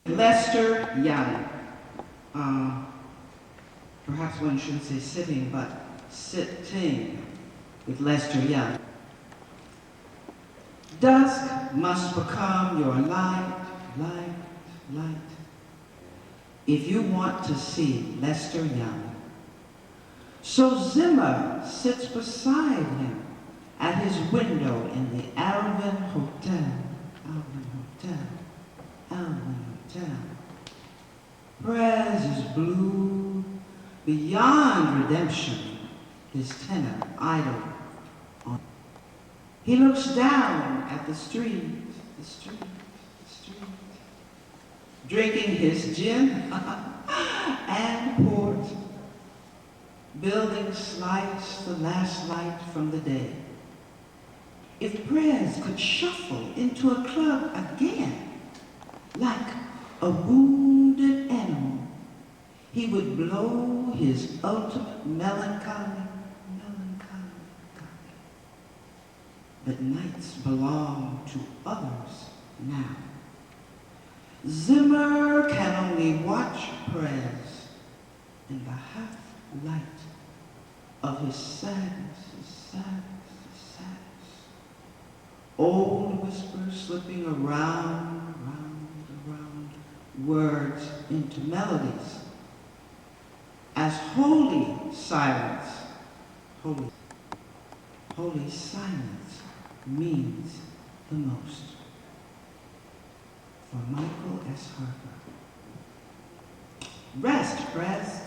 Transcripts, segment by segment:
Lester Young. Perhaps one shouldn't say sitting, but sitting with Lester Young. Dusk must become your light, light, light. If you want to see Lester Young. So Zimmer sits beside him at his window in the Alvin Hotel. Prez is blue beyond redemption, his tenor idle. He looks down at the street, drinking his gin and port, building slights the last light from the day. If Prez could shuffle into a club again, like a wounded animal, he would blow his ultimate melancholy. But nights belong to others now. Zimmer can only watch Prez in the half light of his sadness. Old whispers slipping around, words into melodies. As holy silence means the most. For Michael S. Harper. Rest, Prez.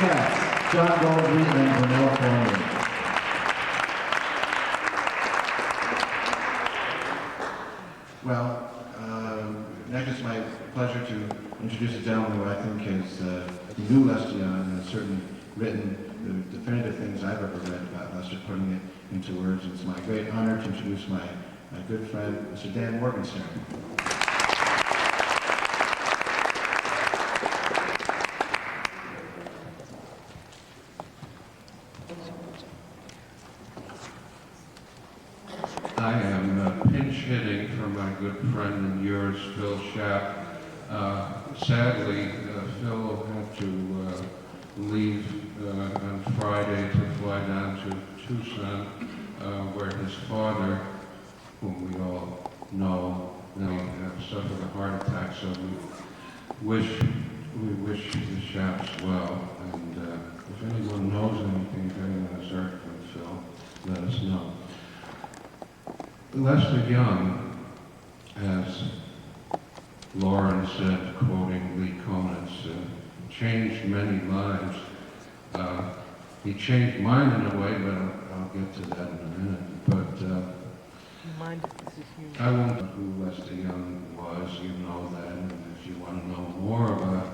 Katz, John Goldry, and Vanilla Foreman. Well, next it's my pleasure to introduce a gentleman who I think is knew Lester Young and has certainly written the definitive things I've ever read about Lester, putting it into words. It's my great honor to introduce my good friend, Mr. Dan Morgenstern. I am pinch hitting for my good friend and yours, Phil Schaap. Sadly, Phil had to leave on Friday to fly down to Tucson, where his father, whom we all know, suffered a heart attack. So we wish the Schaaps well. And if anyone knows anything, if anyone has heard from Phil, let us know. Lester Young, as Loren said, quoting Lee Konitz, changed many lives. He changed mine in a way, but I'll get to that in a minute. But I won't know who Lester Young was, you know that. And if you want to know more about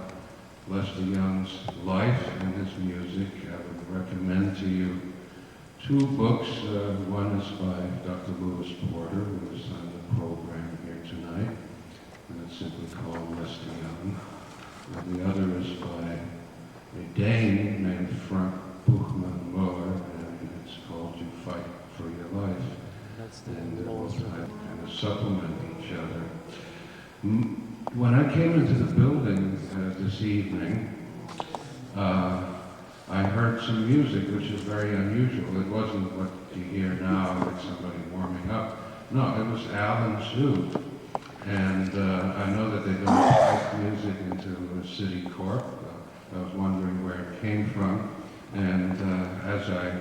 Lester Young's life and his music, I would recommend to you two books. One is by Dr. Lewis Porter, who is on the program here tonight, and it's simply called Lester Young. And the other is by a Dane named Frank Buchmann Muller, and it's called You Fight for Your Life. And they both kind of supplement each other. When I came into the building this evening, I heard some music, which is very unusual. It wasn't what you hear now, like somebody warming up. No, it was Alan Zug. And I know that they don't type music into a city corp. I was wondering where it came from. And as I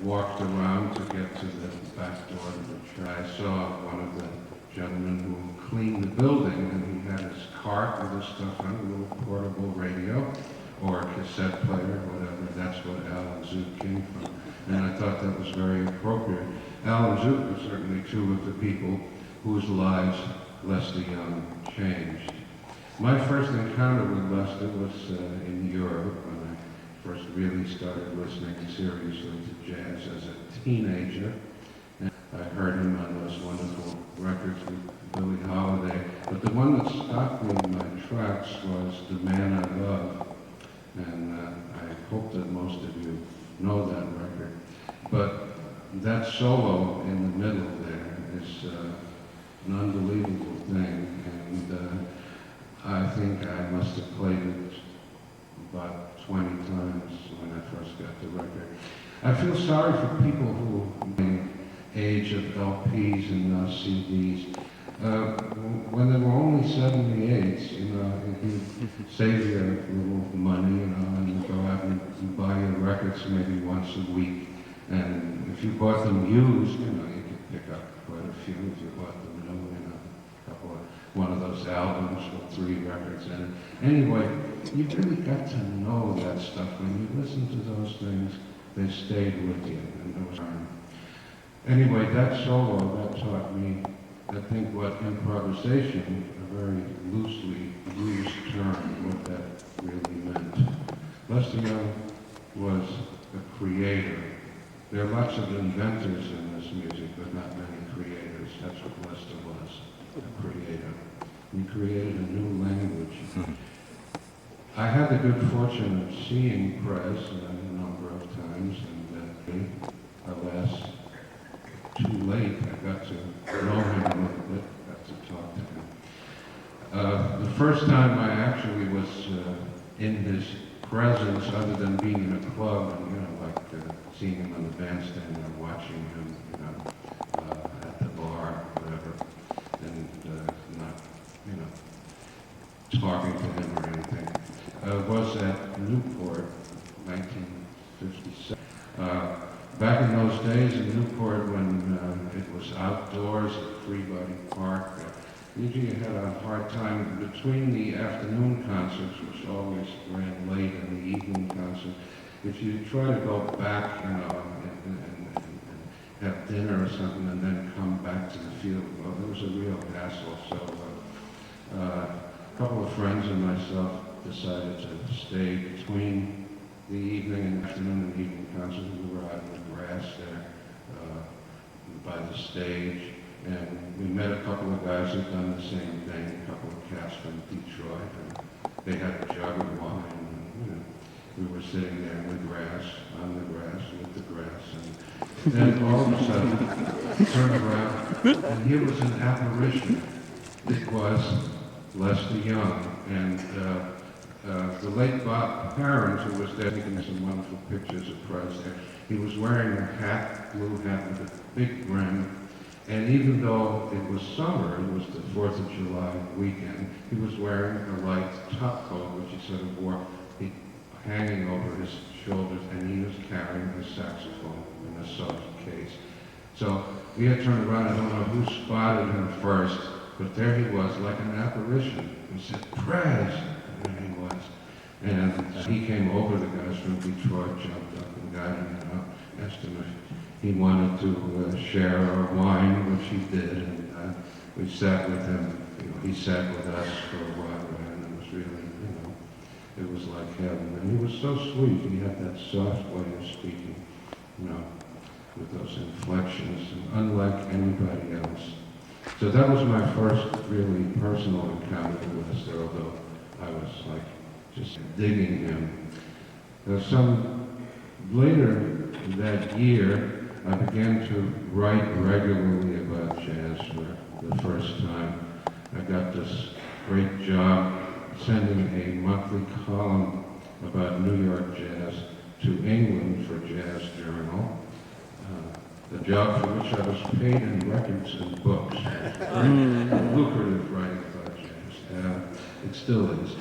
walked around to get to the back door of the church, I saw one of the gentlemen who cleaned the building, and he had his cart with his stuff on, a little portable radio, or a cassette player, whatever. That's what Alan Zug came from. And I thought that was very appropriate. Alan Zug was certainly two of the people whose lives Lester Young changed. My first encounter with Lester was in Europe, when I first really started listening seriously to jazz as a teenager. And I heard him on those wonderful records with Billie Holiday. But the one that stopped me in my tracks was The Man I Love. And I hope that most of you know that record. But that solo in the middle there is an unbelievable thing. And I think I must have played it about 20 times when I first got the record. I feel sorry for people who in age of LPs and CDs. When there were only 78s, you know, you save your little money, you know, and you go out and you buy your records maybe once a week. And if you bought them used, you know, you could pick up quite a few. If you bought them new, you know, one of those albums with 3 records in it. Anyway, you really got to know that stuff. When you listen to those things, they stayed with you. And there was anyway, that solo, that taught me, I think, what improvisation, a very loosely used term, what that really meant. Lester Young was a creator. There are lots of inventors in this music, but not many creators. That's what Lester was, a creator. He created a new language. I had the good fortune of seeing Prez a number of times, and alas, too late, I got to know him a little bit, got to talk to him. The first time I actually was in his presence, other than being in a club, and, you know, like seeing him on the bandstand or watching him, you know, at the bar, whatever, and not, you know, talking to him or anything, was at Newport, 1957. Back in those days in Newport, when it was outdoors at Freebody Park, usually had a hard time between the afternoon concerts, which always ran late, and the evening concerts. If you try to go back, and have dinner or something, and then come back to the field, well, it was a real hassle. So a couple of friends and myself decided to stay between the evening and afternoon and evening concerts. We were out in the grass there by the stage. And we met a couple of guys who'd done the same thing, a couple of cats from Detroit, and they had a jug of wine, and we were sitting there in the grass, on the grass, with the grass, and then all of a sudden, turned around, and here was an apparition. It was Lester Young, and the late Bob Parent, who was there taking some wonderful pictures of Prez there, he was wearing a hat, blue hat with a big brim. And even though it was summer, it was the 4th of July weekend, he was wearing a light top coat, which he sort of wore hanging over his shoulders, and he was carrying a saxophone in a soft case. So we had turned around, I don't know who spotted him first, but there he was, like an apparition. He said, "Prez!" And there he was. And he came over, the guys from Detroit jumped up and got him, asked him if he wanted to share our wine, which he did, and we sat with him. He sat with us for a while, and it was really, it was like heaven. And he was so sweet. He had that soft way of speaking, with those inflections, unlike anybody else. So that was my first really personal encounter with Lester, although I was like just digging him. Some later that year, I began to write regularly about jazz for the first time. I got this great job sending a monthly column about New York jazz to England for Jazz Journal, a job for which I was paid in records and books. Very lucrative writing about jazz. It still is.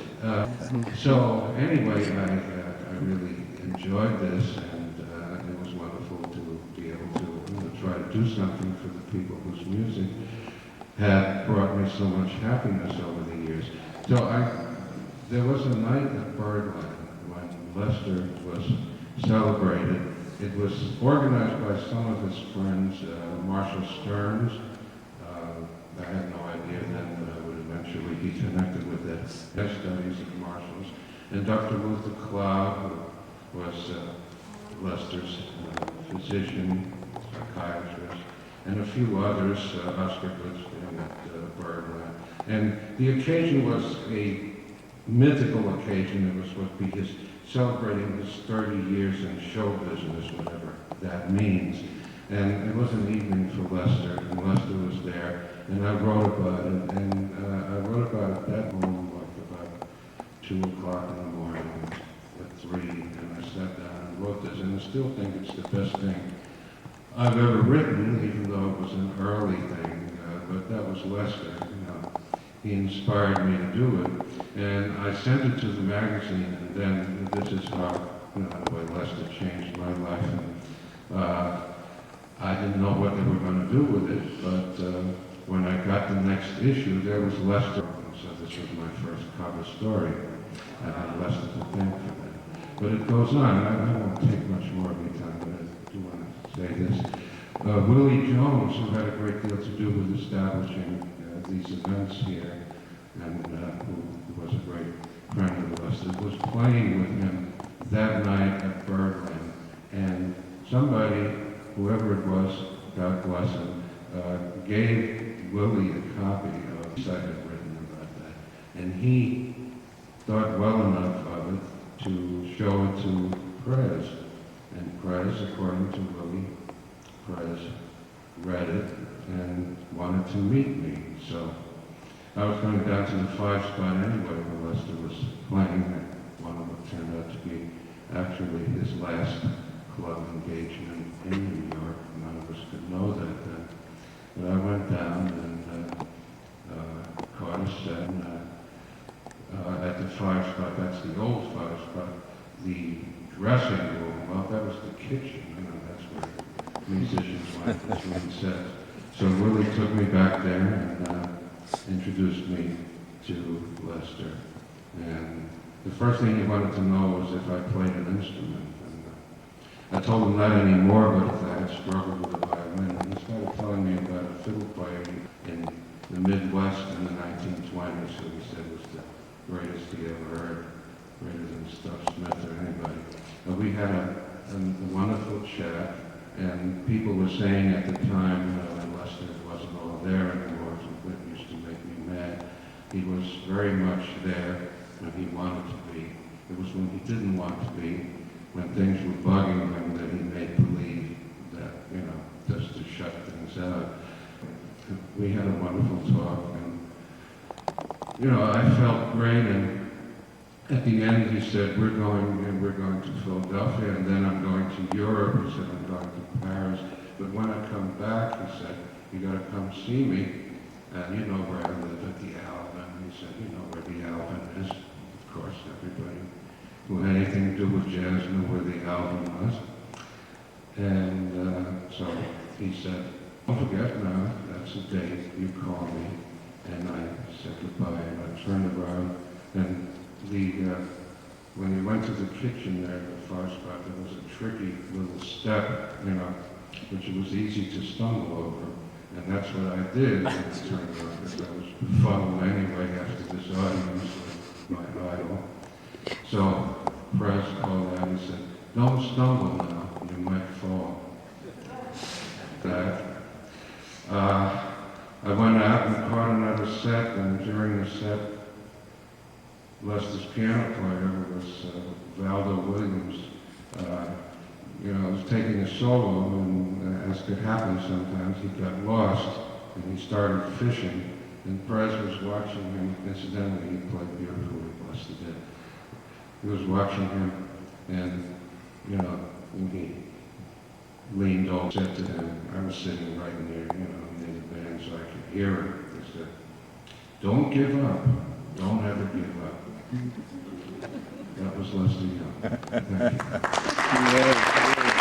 So anyway, I really enjoyed this, and it was wonderful to be able to try to do something for the people whose music had brought me so much happiness over the years. So there was a night at Birdland when Lester was celebrated. It was organized by some of his friends, Marshall Stearns. I had no idea then that I would eventually be connected with the studies of Marshall's. And Dr. Luther Cloud, who was Lester's physician, psychiatrist, and a few others, Oscar Goodspeed at Birdland. And the occasion was a mythical occasion. It was what be his celebrating his 30 years in show business, whatever that means. And it was an evening for Lester, and Lester was there, and I wrote about it, and I wrote about it that morning, like about 2 o'clock in the morning, at 3, and I sat down and wrote this, and I still think it's the best thing I've ever written, even though it was an early thing, but that was Lester. He inspired me to do it, and I sent it to the magazine, and then this is how, the way Lester changed my life. And, I didn't know what they were going to do with it, but when I got the next issue, there was Lester, so this was my first cover story. I had Lester to thank for that. But it goes on. I won't take much more of your time, but I do want to say this. Willie Jones, who had a great deal to do with establishing these events here, and who was a great friend of Lester, was playing with him that night at Birdland. And somebody, whoever it was, God bless him, gave Willie a copy of the I had written about that. And he thought well enough of it to show it to Prez. And Prez, according to Willie, Prez read it and wanted to meet me. So I was going down to the 5 spot anyway where Lester was playing. One of them turned out to be actually his last club engagement in New York. None of us could know that then. But I went down and caught a set at the 5 spot. That's the old 5 spot. The dressing room, well, that was the kitchen. That's where musicians went between sets. So Willie took me back there, and introduced me to Lester. And the first thing he wanted to know was if I played an instrument. And I told him not anymore, but I had struggled with the violin. And he started telling me about a fiddle player in the Midwest in the 1920s who he said was the greatest he ever heard, greater than Stuff Smith or anybody. But we had a wonderful chat, and people were saying at the time, when Lester wasn't all there anymore, it used to make me mad. He was very much there when he wanted to be. It was when he didn't want to be, when things were bugging him, that he made believe that, just to shut things out. We had a wonderful talk, and, I felt great, and at the end he said, we're going to Philadelphia, and then I'm going to Europe. He said, I'm going to Paris. But when I come back, he said, you got to come see me. And you know where I live at the Alvin. He said, you know where the Alvin is. Of course, everybody who had anything to do with jazz knew where the Alvin was. And so he said, don't forget now, that's the date, you call me. And I said goodbye, and I turned around, and when we went to the kitchen there, the far spot, there was a tricky little step, which it was easy to stumble over. And that's what I did, and it turned around, because I was funneled anyway after this audience with my idol. So Prez called out and said, don't stumble now, you might fall. I went out and caught another set, and during the set, Lester's piano player was Valdo Williams. Was taking a solo, and as could happen sometimes, he got lost, and he started fishing, and Prez was watching him. Incidentally, he played beautifully, Lester did. He was watching him, and, when he leaned over, said to him, I was sitting right near the band, so I could hear him. He said, don't give up. Don't ever give up. That was Lester Young. Thank you.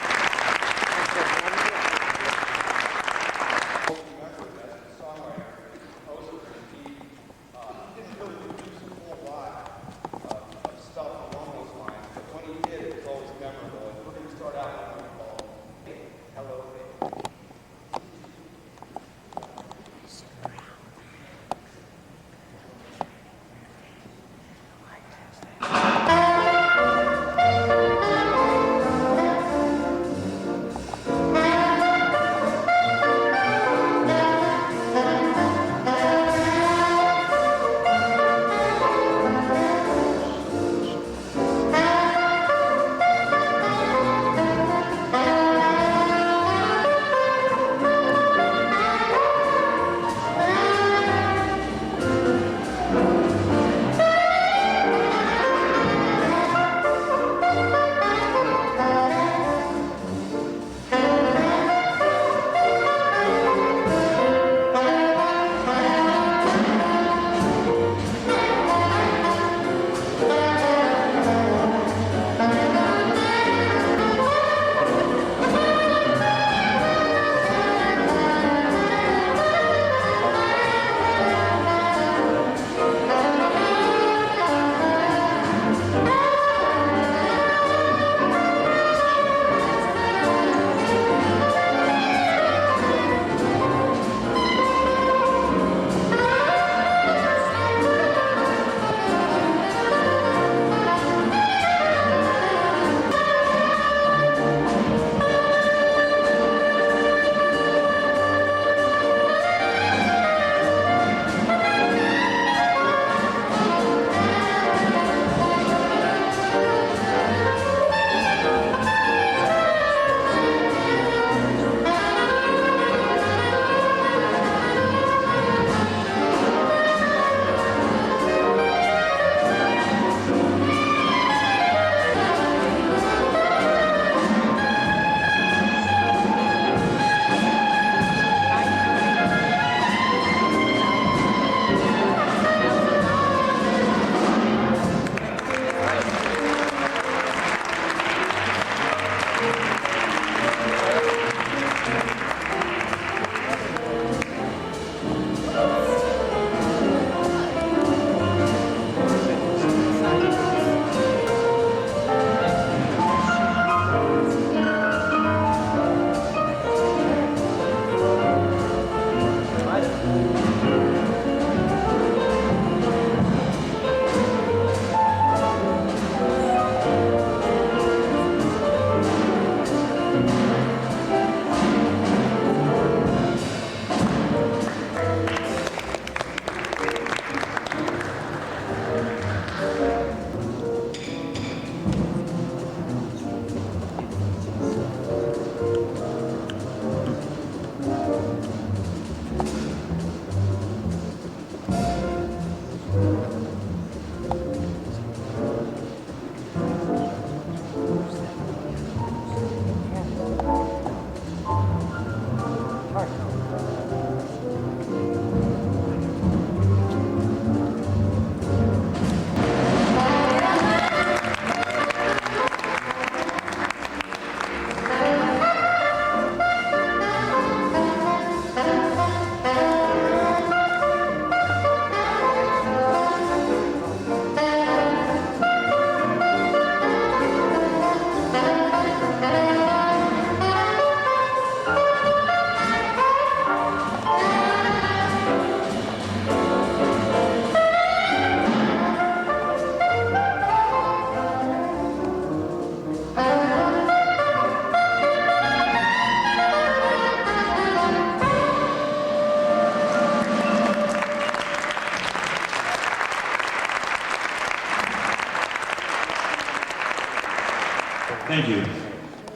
you.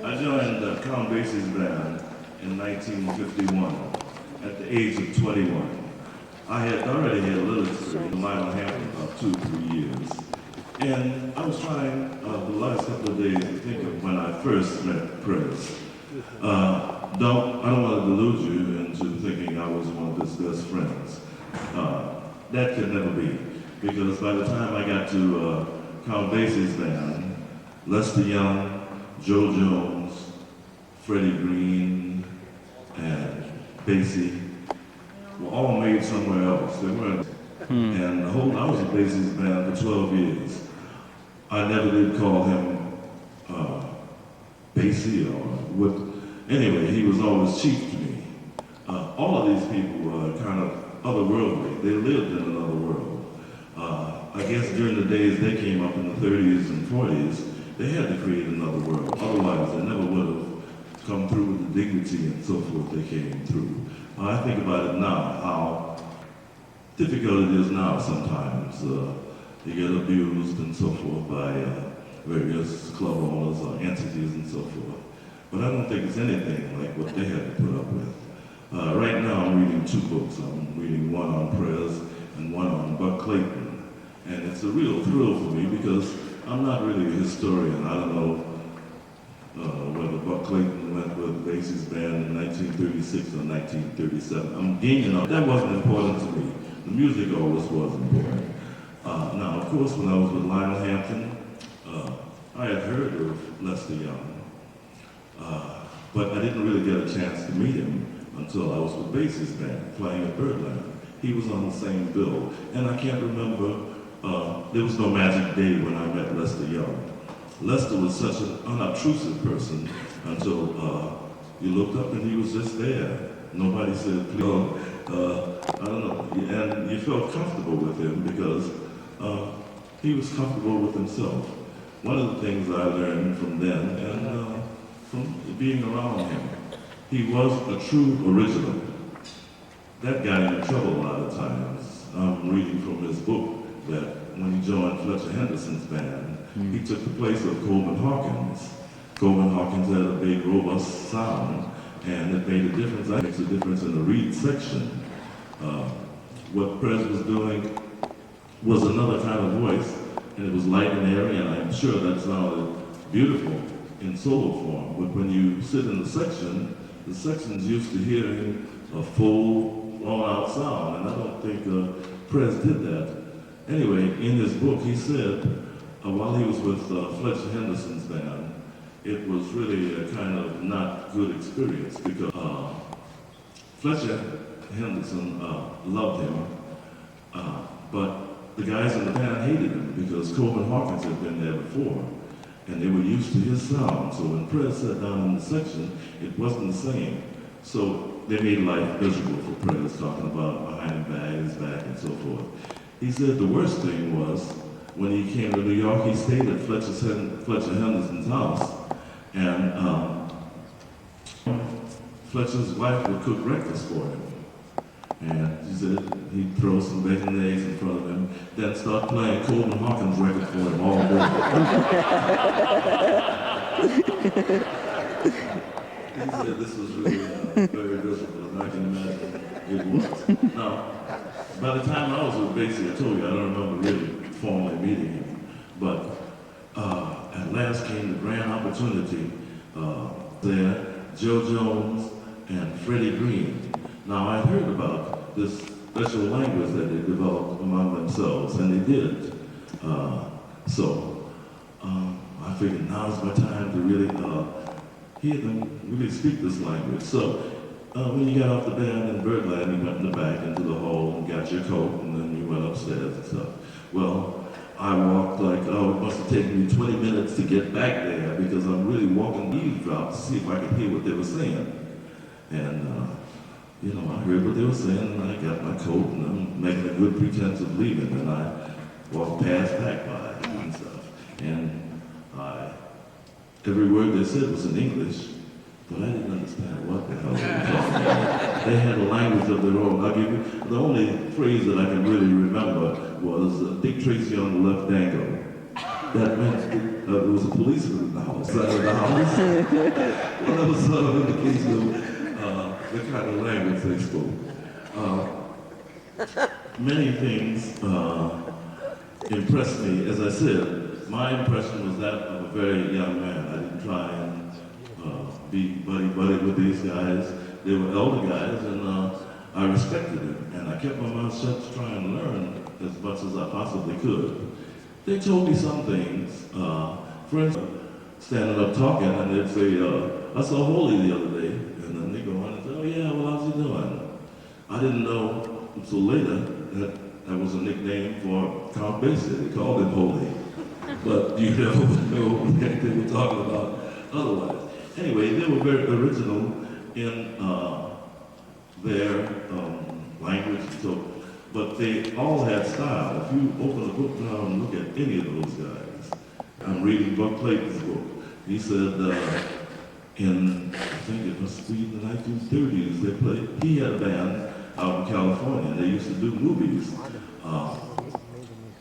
I joined Count Basie's band in 1951 at the age of 21. I had already had a little experience in Lionel Hampton, about 2 or 3 years. And I was trying the last couple of days to think of when I first met Prez. I don't want to delude you into thinking I was one of his best friends. That could never be, because by the time I got to Count Basie's band, Lester Young, Joe Jones, Freddie Green, and Basie were all made somewhere else. They weren't. And I was in Basie's band for 12 years. I never did call him Basie or what. Anyway, he was always chief to me. All of these people were kind of otherworldly. They lived in another world. I guess during the days they came up in the 30s and 40s, they had to create another world. Otherwise, they never would have come through with the dignity and so forth they came through. I think about it now, how difficult it is now sometimes. You get abused and so forth by various club owners or entities and so forth. But I don't think it's anything like what they had to put up with. Right now I'm reading 2 books. I'm reading one on Prez and one on Buck Clayton. And it's a real thrill for me because I'm not really a historian. I don't know whether Buck Clayton went with Basie's band in 1936 or 1937. I'm gaining on that. Wasn't important to me. The music always was important. Now, of course, when I was with Lionel Hampton, I had heard of Lester Young, but I didn't really get a chance to meet him until I was with Basie's band, playing at Birdland. He was on the same bill, and I can't remember, there was no magic day when I met Lester Young. Lester was such an unobtrusive person until you looked up and he was just there. Nobody said, please. I don't know, and you felt comfortable with him because he was comfortable with himself. One of the things I learned from then and from being around him, he was a true original. That got him in trouble a lot of times. I'm reading from his book that when he joined Fletcher Henderson's band, he took the place of Coleman Hawkins. Coleman Hawkins had a big, robust sound, and it made a difference. I think it's a difference in the reed section. What Prez was doing was another kind of voice, and it was light and airy, and I'm sure that sounded beautiful in solo form. But when you sit in the section's used to hearing a full, blown-out sound, and I don't think Prez did that. Anyway, in his book, he said, while he was with Fletcher Henderson's band, it was really a kind of not good experience because Fletcher Henderson loved him, but the guys in the band hated him because Coleman Hawkins had been there before, and they were used to his sound. So when Prez sat down in the section, it wasn't the same. So they made life miserable for Prez, talking about behind his back and so forth. He said the worst thing was when he came to New York, he stayed at Fletcher Henderson's house, and Fletcher's wife would cook breakfast for him. And she said he'd throw some bacon and eggs in front of him, then start playing Coleman Hawkins records for him all day. He said this was really very difficult, and I can imagine it was. Now, by the time I was with Basie, I told you I don't remember really formally meeting him, but at last came the grand opportunity there, Joe Jones and Freddie Green. Now, I heard about this special language that they developed among themselves, and they did. So I figured now's my time to really hear them really speak this language. So when you got off the band in Birdland, you went in the back into the hall and got your coat, and then you went upstairs and stuff. Well, I walked like, it must have taken me 20 minutes to get back there because I'm really walking eavesdrop to see if I could hear what they were saying. And I heard what they were saying, and I got my coat, and I'm making a good pretense of leaving, and I walked past back by and stuff. And every word they said was in English, but I didn't understand what the hell they were talking about. They had a language of their own. I'll give you, the only phrase that I can really remember was Dick Tracy on the left dangle. that meant there was a policeman in the house. Side of the house. Well, that was sort of an indication of the kind of language they spoke. Many things impressed me. As I said, my impression was that of a very young man. I didn't try and be buddy-buddy with these guys. They were elder guys, and I respected them. And I kept my mouth shut to try and learn as much as I possibly could. They told me some things. For instance, standing up talking, and they'd say, I saw Holy the other day. And then they go on and say, oh yeah, well, how's he doing? I didn't know until later that was a nickname for Count Basie. They called him Holy. But you never would know what they were talking about otherwise. Anyway, they were very original in their language, but they all had style. If you open a book now and look at any of those guys, I'm reading Buck Clayton's book. He said in, I think it must be the 1930s, he had a band out in California, and they used to do movies.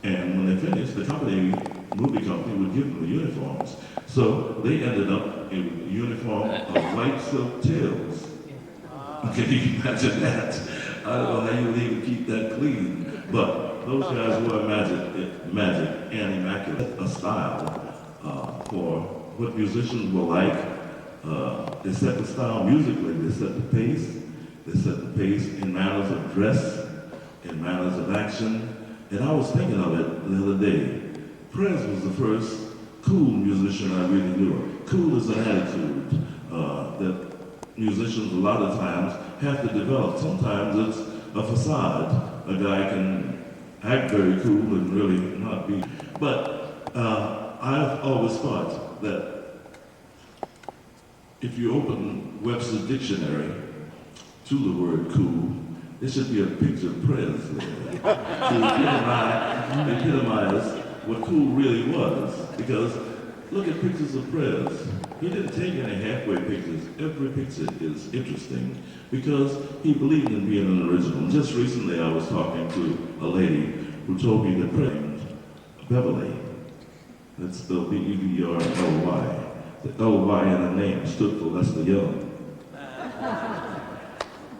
And when they finished, the movie company would give them the uniforms. So they ended up in a uniform of white silk tails. Can you imagine that? I don't know how you would even keep that clean. But those guys were magic and immaculate, a style for what musicians were like. They set the style musically, they set the pace. They set the pace in manners of dress, in manners of action. And I was thinking of it the other day. Prez was the first cool musician I really knew. Cool is an attitude that musicians a lot of times have to develop. Sometimes it's a facade. A guy can act very cool and really not be. But I've always thought that if you open Webster's dictionary to the word cool, there should be a picture of Prez there to epitomize what cool really was. Because look at pictures of Prez. He didn't take any halfway pictures. Every picture is interesting because he believed in being an original. Just recently I was talking to a lady who told me that Prez, Beverly, that's spelled B-E-V-R-L-Y. The L-Y in her name stood for Lester Young.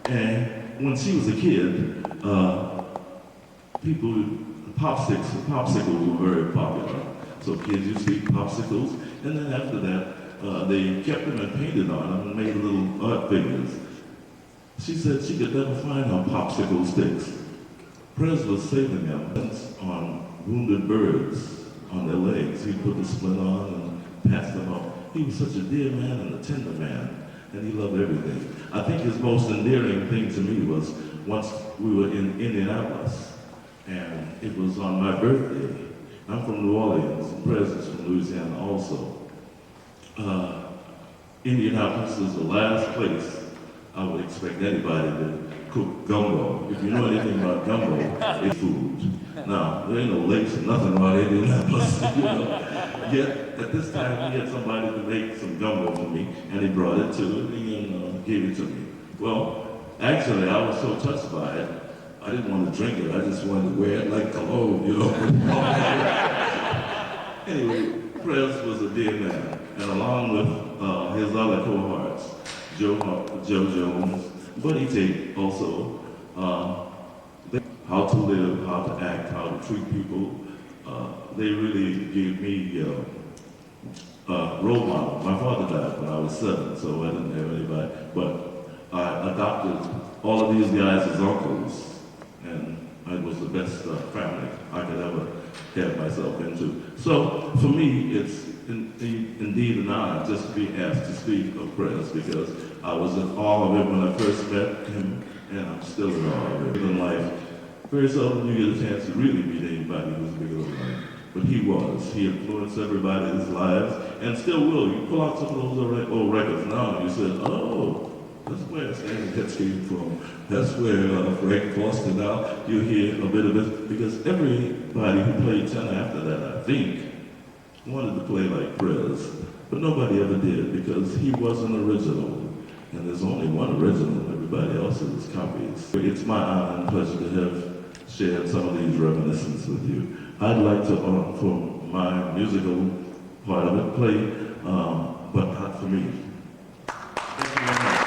And when she was a kid, popsicles were very popular. So kids used to eat popsicles, and then after that, they kept them and painted on them and made little art figures. She said she could never find her popsicle sticks. Prez was saving them on wounded birds on their legs. He'd put the splint on and pass them off. He was such a dear man and a tender man, and he loved everything. I think his most endearing thing to me was once we were in Indianapolis, and it was on my birthday. I'm from New Orleans, and Prez is from Louisiana also. Indianapolis is the last place I would expect anybody to cook gumbo. If you know anything about gumbo, it's food. Now, there ain't no lakes or nothing about Indianapolis, you know. Yet, at this time, he had somebody to make some gumbo for me, and he brought it to me and gave it to me. Well, actually, I was so touched by it, I didn't want to drink it. I just wanted to wear it like cologne, you know. Anyway, Prez was a dear man, and along with his other cohorts, Joe Jones, Buddy Tate also, how to live, how to act, how to treat people. They really gave me role model. My father died when I was 7, so I didn't have anybody, but I adopted all of these guys as uncles, and it was the best family I could ever have myself into. So for me, it's indeed an honor just to be asked to speak of Prez, because I was in awe of him when I first met him, and I'm still in awe of him. In life, very seldom you get a chance to really meet anybody who's bigger than life. But he was. He influenced everybody's lives, and still will. You pull out some of those old records now, and you say, oh, that's where Stanley Katz came from. That's where Frank Foster now. You hear a bit of it, because everybody who played tenor after that, I think, wanted to play like Prez, but nobody ever did, because he was an original. And there's only one original, everybody else is copies. It's my honor and pleasure to have shared some of these reminiscences with you. I'd like to, for my musical part of it play, but not for me. Thank you very much.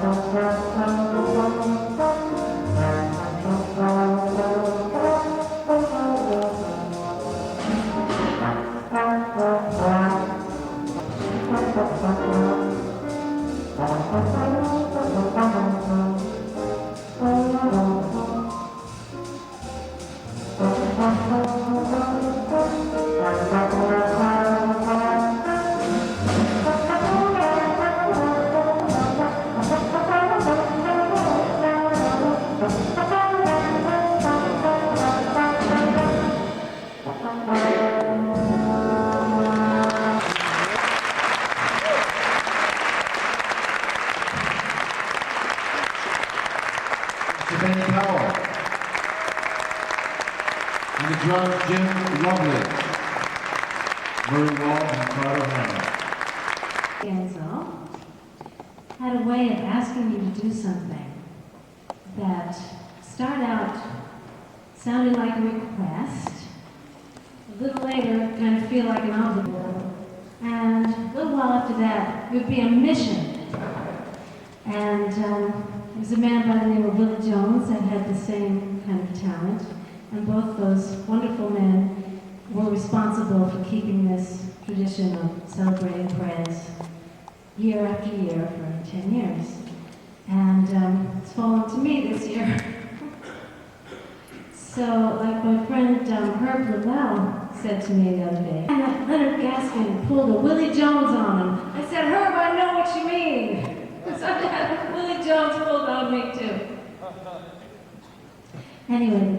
Powell. On the drums, Jim Lovely. Murray Wall and Carter Hammer. Enzo had a way of asking you to do something that started out sounding like a request, a little later kind of feel like an obligation, and a little while after that it would be a mission. And there was a man by the name of Willie Jones that had the same kind of talent, and both those wonderful men were responsible for keeping this tradition of celebrating Prez year after year for 10 years. And it's fallen to me this year. So, like my friend Herb Lavelle said to me the other day, and Leonard Gaskin pulled a Willie Jones on him. I said, Herb, I know what you mean. So I had Willie Jones pulled on me too. Anyway,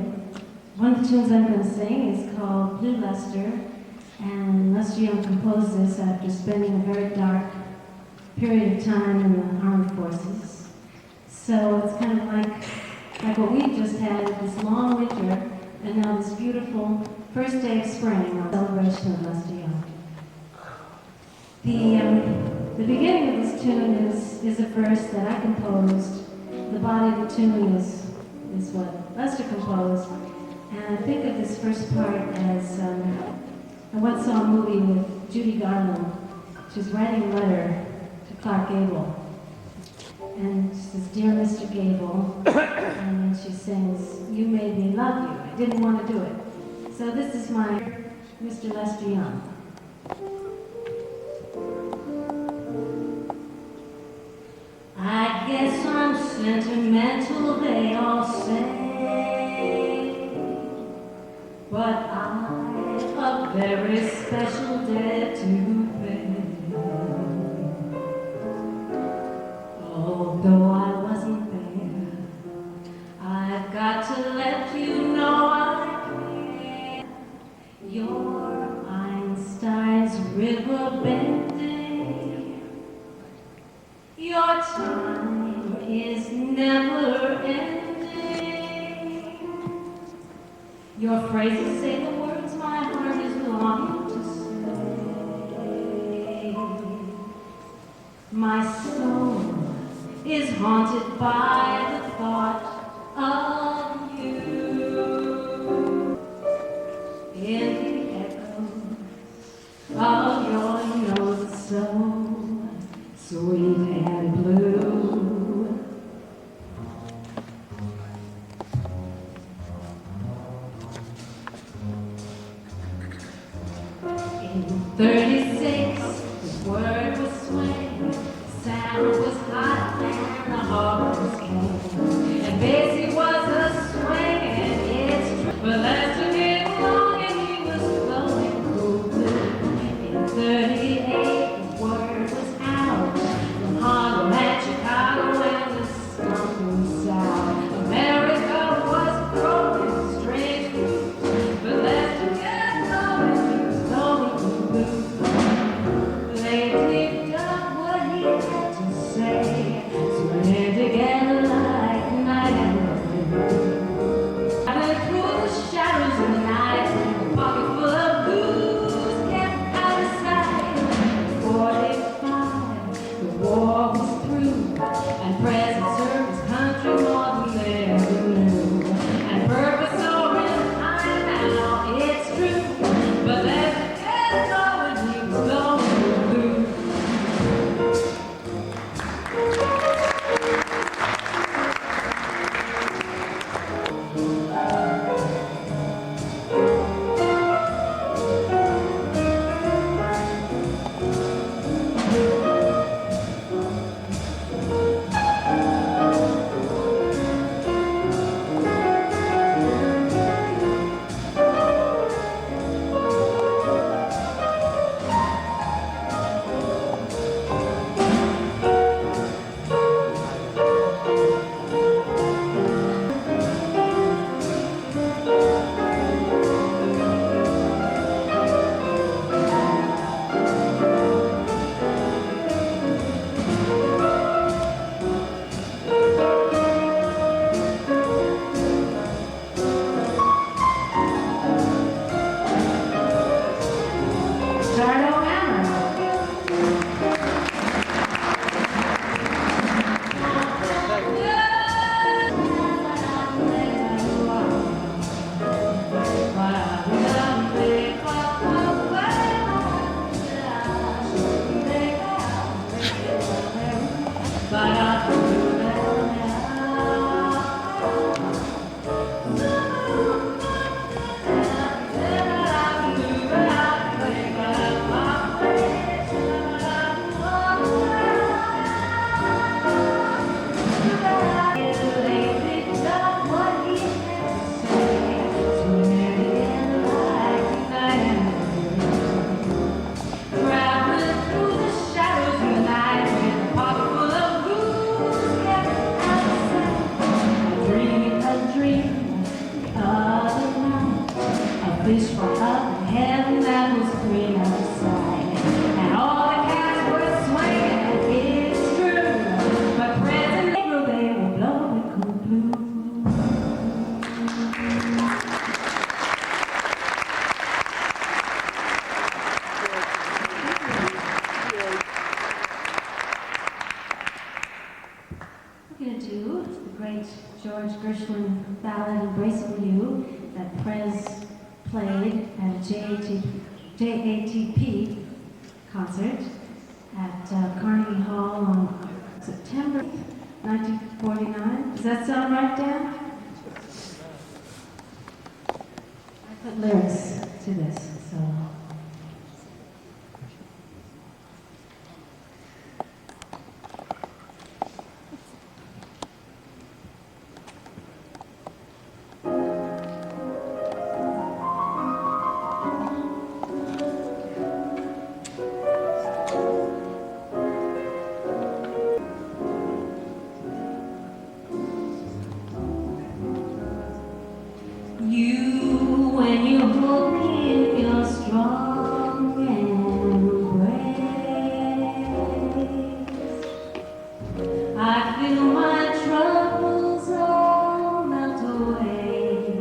one of the tunes I'm going to sing is called Blue Luster, and Lester Young composed this after spending a very dark period of time in the armed forces. So it's kind of like what we just had, this long winter, and now this beautiful first day of spring, a celebration of Lester Young. The beginning of this tune is a verse that I composed. The body of the tune is what Lester composed. And I think of this first part as, I once saw a movie with Judy Garland. She was writing a letter to Clark Gable. And she says, Dear Mr. Gable, and then she sings, You made me love you. I didn't want to do it. So this is my Mr. Lester Young. I guess I'm sentimental, they all say, but I've a very special debt to pay. Although I wasn't there, I've got to let you know I care. Your Einstein's river bending, your time is never ending. Your phrases say the words my heart is longing to say. My soul is haunted by the thought of you. In the echoes of your notes so sweet and blue. In 36, the word was swing, the sound was hot, and the harvest came. And Bessie was a swing, and it's true. But Lester came along, and he was going to do the great George Gershwin ballad Embraceable You that Prez played at a JATP concert at Carnegie Hall on September 1949. Does that sound right, Dan? I put lyrics to this, so. When you hold me in your strong embrace, I feel my troubles all melt away,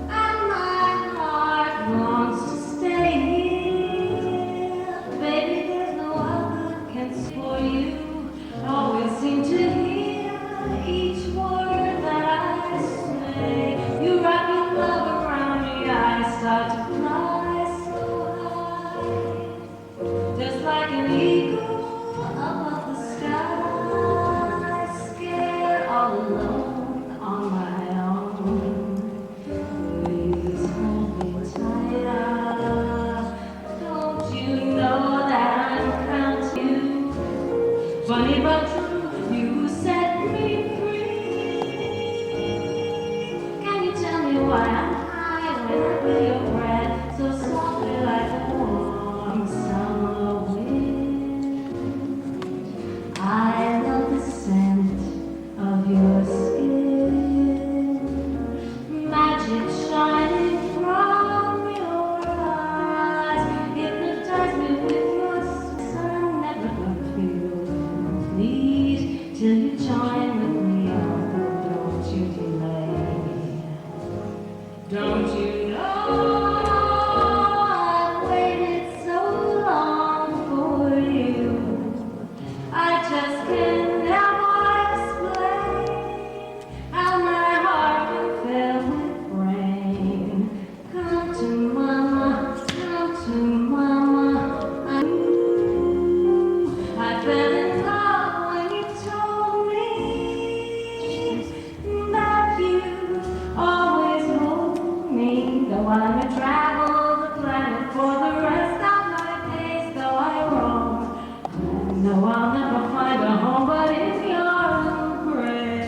and my heart longs to stay here. Baby, there's no other can for you. Always seem to hear each word that I say. You wrap your love around me, I start to fly so high, just like an eagle above the sky, scared all alone on my own. Please hold me tighter. Don't you know that I'm counting you? Funny but true, you set me free. Can you tell me why I'm high when I feel your breath so softly like a warm summer wind? I love the scent of your skin, magic shining from your eyes, hypnotize me with your sun. Never gonna feel complete till you join with me. Oh, don't you delay. Don't you know I've waited so long for you? I just can never explain how my heart can fill with rain. Come to mama, come to mama. I fell in love when you told me that you always hold me. Though I may travel the planet for the rest of my days, though I roam, I know I'll never find a home but in your embrace.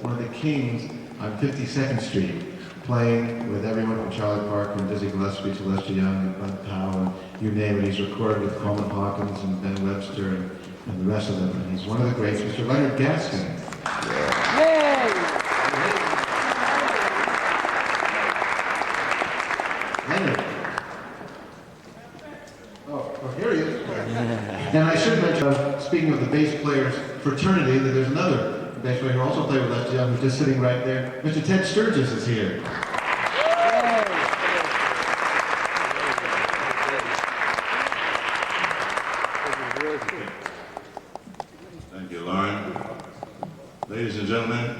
One of the kings on 52nd Street, playing with everyone from Charlie Parker and Dizzy Gillespie to Lester Young and Bud Powell, and you name it. He's recorded with Coleman Hawkins and Ben Webster and the rest of them. And he's one of the greats, Mr. Leonard Gaskin. Leonard. Oh, here he is. And I should mention, speaking of the bass players fraternity, that there's another bass player who also played with Lester Young, who's just sitting right there. Mr. Ted Sturgis is here. Thank you, Loren. Ladies and gentlemen,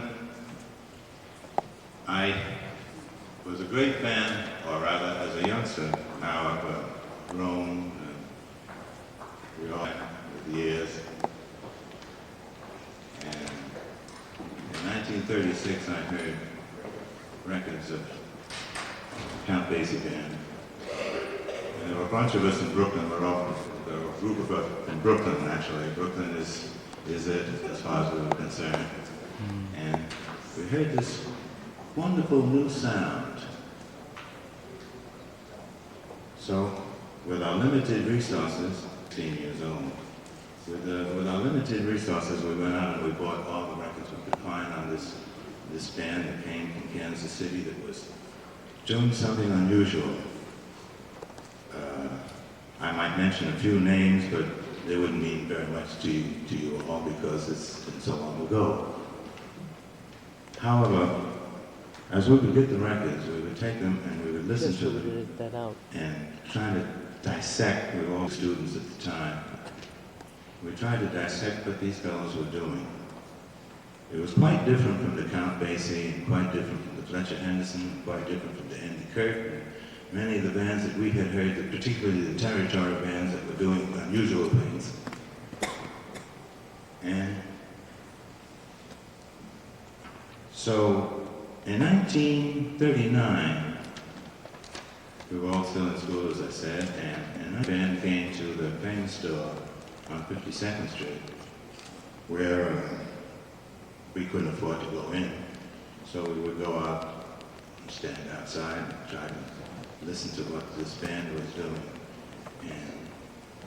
I was a great fan, or rather as a youngster. Now I've grown, and we all have with the years. And in 1936, I heard records of Count Basie Band. And there were a bunch of us in Brooklyn. There were a group of us in Brooklyn, actually. Brooklyn is it, as far as we were concerned. And we heard this wonderful new sound. So, with our limited resources, 16 years old, with our limited resources, we went out and we bought all the records we could find on this band that came from Kansas City that was doing something unusual. I might mention a few names, but they wouldn't mean very much to you all because it's been so long ago. However, as we would get the records, we would take them and we would listen to them and try to dissect with all the students at the time. We tried to dissect what these fellows were doing. It was quite different from the Count Basie, and quite different from the Fletcher Henderson, and quite different from the Andy Kirk, and many of the bands that we had heard, particularly the territory bands that were doing unusual things. And so in 1939, we were all still in school, as I said, and our band came to the famous store on 52nd Street, where we couldn't afford to go in. So we would go out and stand outside and try to listen to what this band was doing. And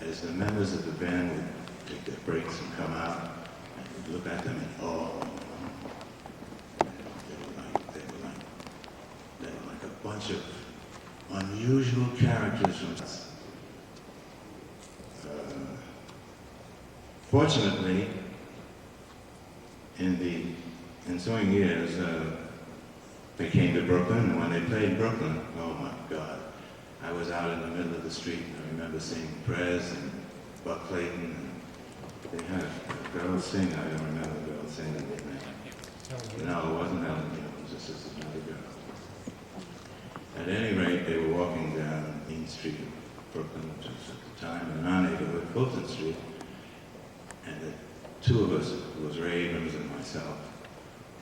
as the members of the band would take their breaks and come out, and we'd look at them in awe. They were like a bunch of unusual characters from us. Fortunately, in the ensuing years, they came to Brooklyn, and when they played Brooklyn, oh my God, I was out in the middle of the street, and I remember seeing Prez and Buck Clayton, and they had a girl sing, I don't remember the girl singing the name. No, it wasn't Helen, it was just another girl. At any rate, they were walking down Main Street of Brooklyn, which was at the time in our neighborhood, Fulton Street, and the two of us, it was Ray Abrams and myself,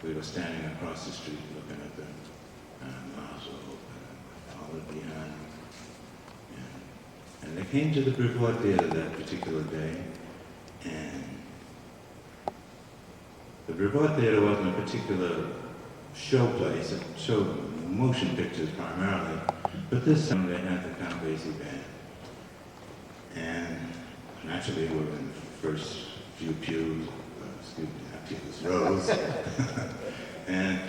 we were standing across the street looking at the nozzle and followed behind. And they came to the Brevoort Theater that particular day, and the Brevoort Theater wasn't a particular show place, it showed motion pictures primarily, but this time they had the Count Basie band. And naturally we were in the first few pews, excuse me, not pews, rows. and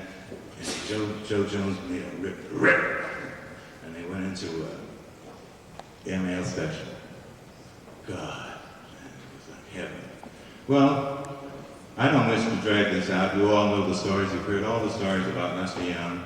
Joe Jones made a rip, and they went into a ML special. God, man, it was like heaven. Well, I don't wish to drag this out. You all know the stories. You've heard all the stories about Lester Young.